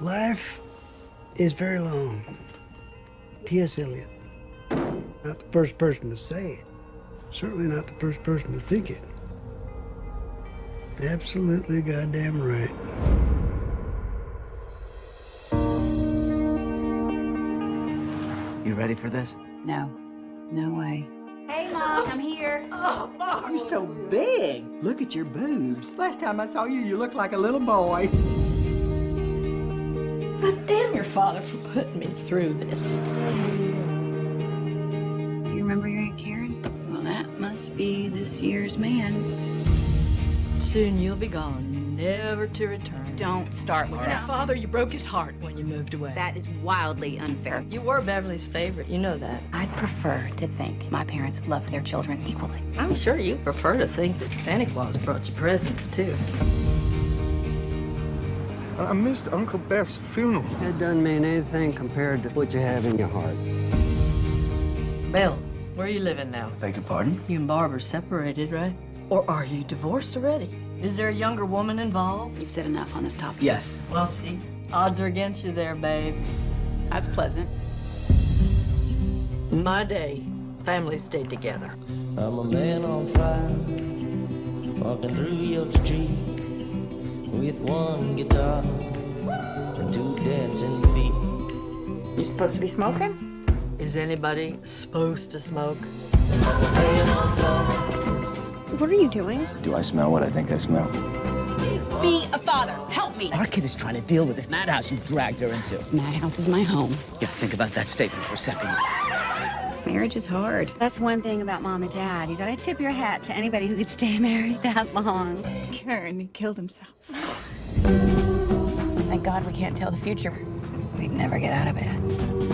Life is very long. T.S. Eliot. Not the first person to say it. Certainly not the first person to think it. Absolutely goddamn right. You ready for this? No. No way. Hey, Mom, I'm here. Oh, Mom, you're so big. Look at your boobs. Last time I saw you, you looked like a little boy. God damn your father for putting me through this. Do you remember your Aunt Karen? Well, that must be this year's man. Soon you'll be gone, never to return. Don't start with Your that. father, you broke his heart when you moved away. That is wildly unfair. You were Beverly's favorite, you know that. I'd prefer to think my parents loved their children equally. I'm sure you prefer to think that Santa Claus brought you presents, too. I missed Uncle Beth's funeral. That doesn't mean anything compared to what you have in your heart. Bill, where are you living now? Beg your pardon? You and Barbara separated, right? Or are you divorced already? Is there a younger woman involved? You've said enough on this topic. Yes. Well, see, odds are against you there, babe. That's pleasant. In my day, families stayed together. I'm a man on fire, walking through your street with one guitar and two dancing feet. You're supposed to be smoking? Is anybody supposed to smoke? What are you doing? Do I smell what I think I smell? Be a father. Help me. Our kid is trying to deal with this madhouse you dragged her into. This madhouse is my home. Yeah, think about that statement for a second. Marriage is hard. That's one thing about Mom and Dad. You gotta tip your hat to anybody who could stay married that long. Karen killed himself. Thank God we can't tell the future. We'd never get out of it.